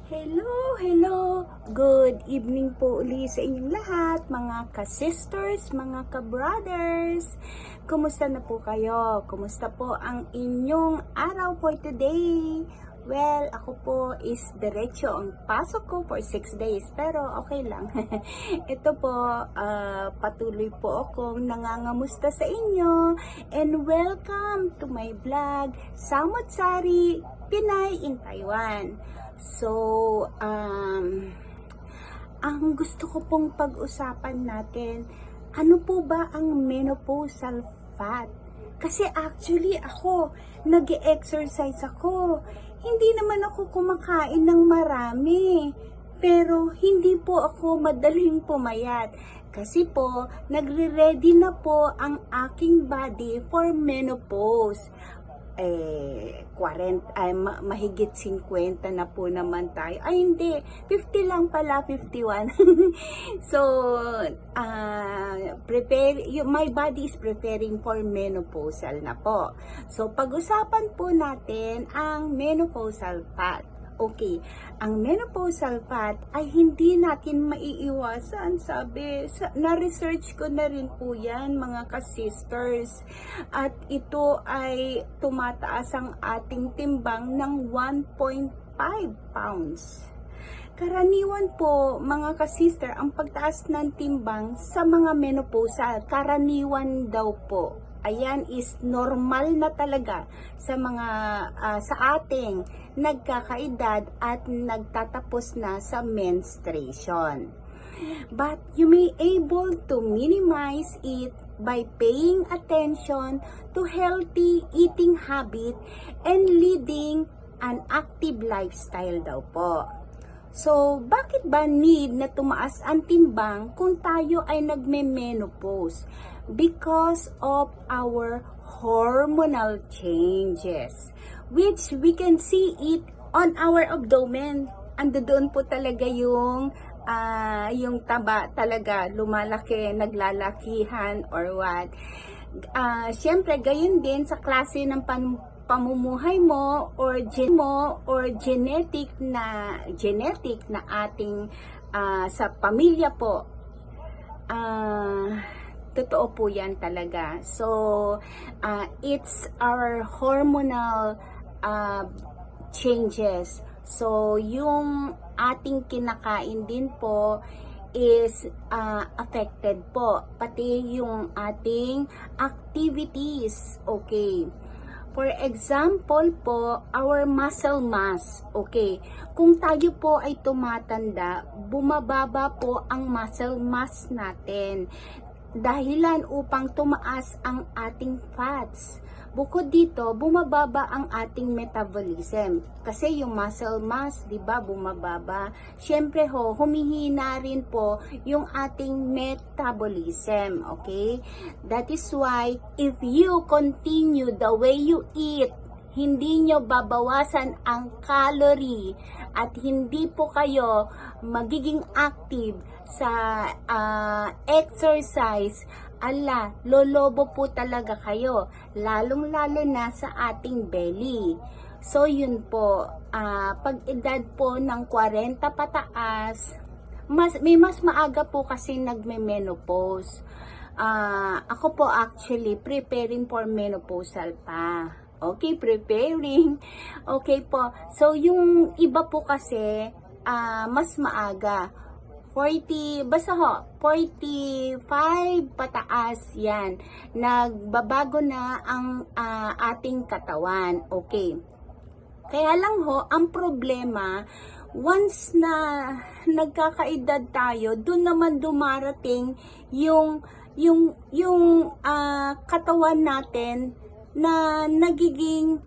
Hello, hello! Good evening po uli sa inyong lahat, mga ka-sisters, mga ka-brothers. Kumusta na po kayo? Kumusta po ang inyong araw for today? Well, ako po is diretso ang pasok ko for 6 days, pero okay lang. Ito po, patuloy po akong nangangamusta sa inyo, and welcome to my vlog, Samot Sari, Pinay in Taiwan. So, ang gusto ko pong pag-usapan natin, ano po ba ang menopausal fat? Kasi actually ako, nag-exercise ako. Hindi naman ako kumakain ng marami. Pero hindi po ako madaling pumayat. Kasi po, nagre-ready na po ang aking body for menopause. mahigit 50 na po naman tayo. Ay, hindi. 50 lang pala, 51. So, my body is preparing for menopausal na po. So, pag-usapan po natin ang menopausal fat. Okay, ang menopausal fat ay hindi natin maiiwasan, sabi. Na-research ko na rin po yan, mga ka-sisters. At ito ay tumataas ang ating timbang ng 1.5 pounds. Karaniwan po, mga ka-sister, ang pagtaas ng timbang sa mga menopausal, karaniwan daw po. Ayan is normal na talaga sa mga sa ating nagkakaedad at nagtatapos na sa menstruation. But you may able to minimize it by paying attention to healthy eating habit and leading an active lifestyle daw po. So, bakit ba need na tumaas ang timbang kung tayo ay nagme-menopause? Because of our hormonal changes, which we can see it on our abdomen. Ando doon po talaga yung taba talaga lumalaki, naglalakihan or what. Siyempre, gayon din sa klase ng pamumuhay mo or genetic na ating sa pamilya po. Totoo po yan talaga. So, it's our hormonal changes. So, yung ating kinakain din po is affected po. Pati yung ating activities. Okay. For example po, our muscle mass. Okay. Kung tayo po ay tumatanda, bumababa po ang muscle mass natin. Dahilan upang tumaas ang ating fats. Bukod dito, bumababa ang ating metabolism. Kasi yung muscle mass, 'di ba, bumababa. Syempre ho, humihina rin po yung ating metabolism, okay? That is why if you continue the way you eat, hindi nyo babawasan ang calorie at hindi po kayo magiging active sa exercise, lolobo po talaga kayo, lalong-lalo na sa ating belly. So, yun po, pag edad po ng 40 pataas, may mas maaga po kasi nagme-menopause. Ako po actually preparing for menopausal pa. Okay, preparing. Okay po. So, yung iba po kasi, mas maaga. 45 pataas yan. Nagbabago na ang ating katawan. Okay. Kaya lang ho, ang problema, once na nagkakaedad tayo, doon naman dumarating yung katawan natin na nagiging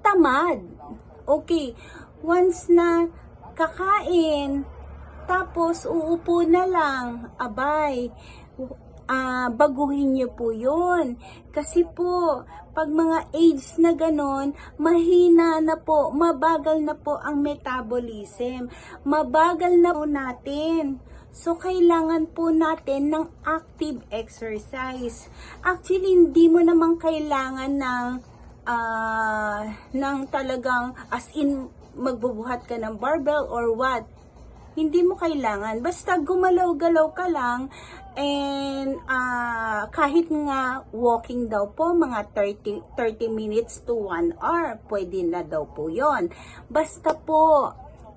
tamad. Okay, once na kakain, tapos uupo na lang, baguhin niyo po yun. Kasi po, pag mga age na ganon, mahina na po, mabagal na po ang metabolism. Mabagal na po natin. So, kailangan po natin ng active exercise. Actually, hindi mo naman kailangan ng talagang as in magbubuhat ka ng barbell or what. Hindi mo kailangan. Basta gumalaw-galaw ka lang and kahit nga walking daw po mga 30 minutes to 1 hour, pwede na daw po yon. Basta po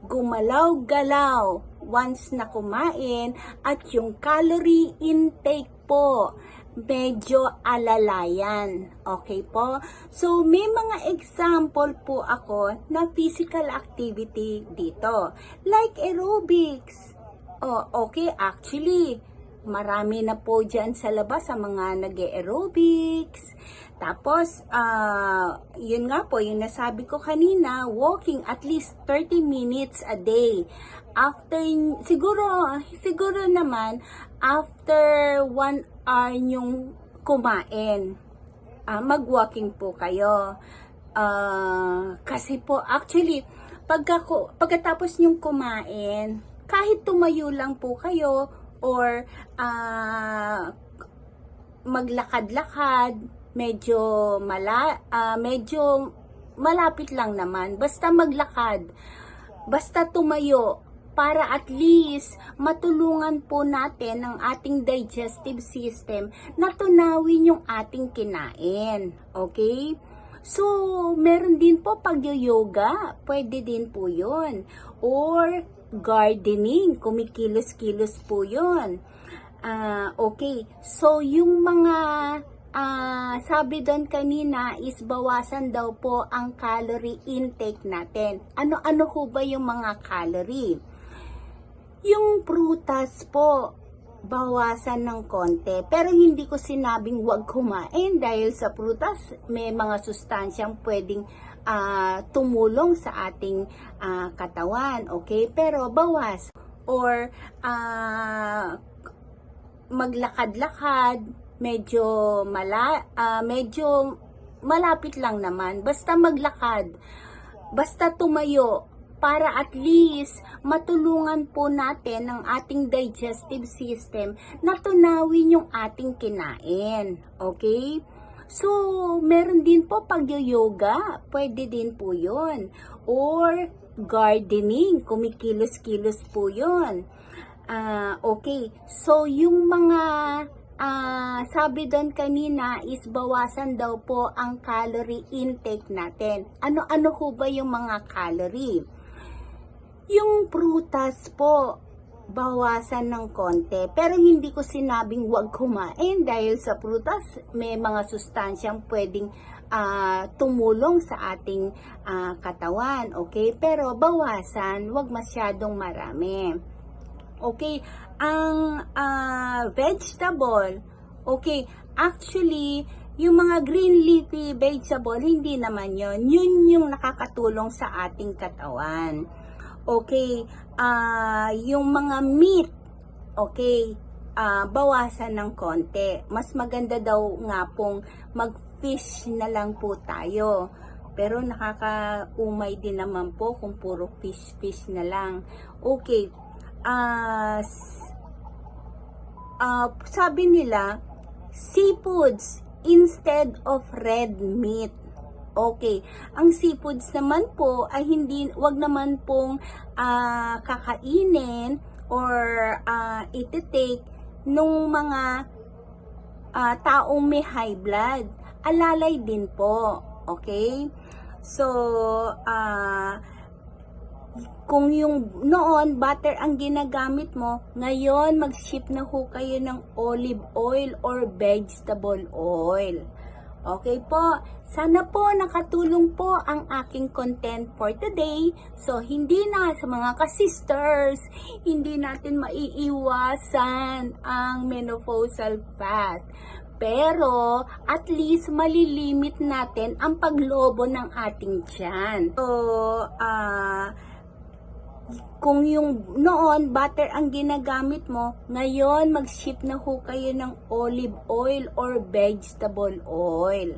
gumalaw-galaw once na kumain at yung calorie intake po medyo alalayan. Okay po? So, may mga example po ako na physical activity dito. Like aerobics. Oh, okay, actually, marami na po dyan sa labas sa mga nag-aerobics. Tapos, yun nga po, yung nasabi ko kanina, walking at least 30 minutes a day. After, siguro naman, after 1 hour yung kumain, mag-walking po kayo. Kasi po, actually, pagkatapos yung kumain, kahit tumayo lang po kayo, or maglakad-lakad, medyo malapit lang naman, basta maglakad, basta tumayo, para at least matulungan po natin ang ating digestive system na tunawin yung ating kinain. Okay? So, meron din po pag-yoga, pwede din po yun. Or gardening, kumikilos-kilos po yun. Okay, so yung mga sabi doon kanina is bawasan daw po ang calorie intake natin. Ano ho ba yung mga calorie? Yung prutas po, bawasan ng konti. Pero hindi ko sinabing huwag kumain dahil sa prutas may mga sustansyang pwedeng tumulong sa ating katawan. Okay? Pero bawas. Or maglakad-lakad, medyo malapit lang naman. Basta maglakad. Basta tumayo. Para at least matulungan po natin ang ating digestive system na tunawin yung ating kinain. Okay? So, meron din po pag-yoga, pwede din po yun. Or gardening, kumikilos-kilos po yun. Okay, so yung mga sabi doon kanina is bawasan daw po ang calorie intake natin. Ano ho ba yung mga calorie? Yung prutas po, bawasan ng konti. Pero hindi ko sinabing huwag kumain dahil sa prutas may mga sustansyang pwedeng tumulong sa ating katawan. Okay? Pero bawasan, huwag masyadong marami. Okay? Ang vegetable, okay, actually, yung mga green leafy vegetable, hindi naman yun. Yun yung nakakatulong sa ating katawan. Okay, yung mga meat, okay, bawasan ng konti. Mas maganda daw nga pong mag-fish na lang po tayo. Pero nakakaumay din naman po kung puro fish na lang. Okay, sabi nila, seafoods instead of red meat. Okay, ang seafoods naman po ay wag naman pong kakainin or iti-take nung mga taong may high blood. Alalay din po. Okay? So, kung yung noon butter ang ginagamit mo, ngayon mag-ship na ho kayo ng olive oil or vegetable oil. Okay po, sana po nakatulong po ang aking content for today. So, hindi na sa mga ka-sisters, hindi natin maiiwasan ang menopausal fat. Pero, at least malilimit natin ang paglobo ng ating tiyan. So, kung yung noon butter ang ginagamit mo, ngayon mag-ship na ho kayo ng olive oil or vegetable oil.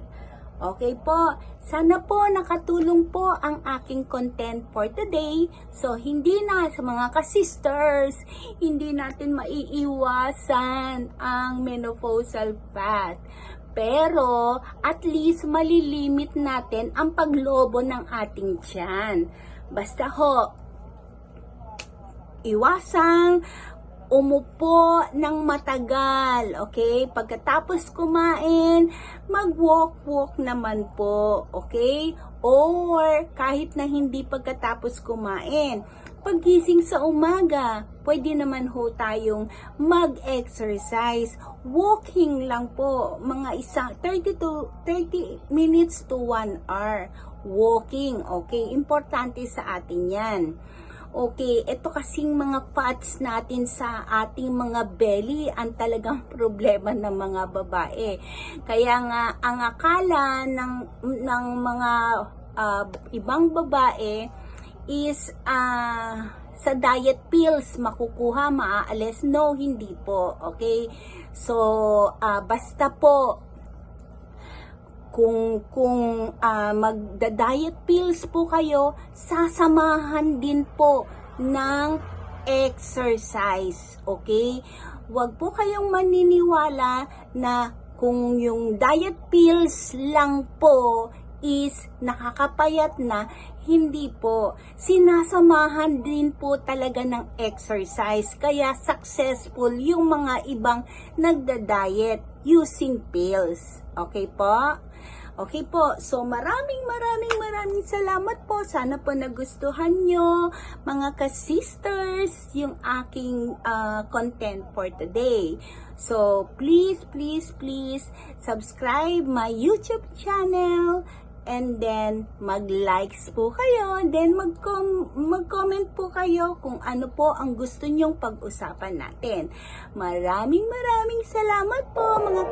Okay po, sana po nakatulong po ang aking content for today. So, hindi na sa mga ka-sisters, hindi natin maiiwasan ang menopausal fat. Pero, at least malilimit natin ang paglobo ng ating tiyan. Basta ho, iwasang umupo ng matagal, okay? Pagkatapos kumain, mag-walk-walk naman po, okay? Or kahit na hindi pagkatapos kumain, paggising sa umaga, pwede naman ho tayong mag-exercise. Walking lang po, mga 30 minutes to 1 hour. Walking, okay? Importante sa atin yan. Okay, ito kasing mga fats natin sa ating mga belly ang talagang problema ng mga babae. Kaya nga ang akala ng mga ibang babae is sa diet pills makukuha, maaalis. No, hindi po. Okay? So, basta po kung magda-diet pills po kayo, sasamahan din po ng exercise, okay? Huwag po kayong maniniwala na kung yung diet pills lang po is nakakapayat na, hindi po. Sinasamahan din po talaga ng exercise, kaya successful yung mga ibang nagda-diet using pills. Okay po? Okay po, so maraming salamat po. Sana po nagustuhan nyo, mga ka-sisters, yung aking content for today. So, please subscribe my YouTube channel, and then mag-likes po kayo, then mag-comment po kayo kung ano po ang gusto nyong pag-usapan natin. Maraming salamat po, mga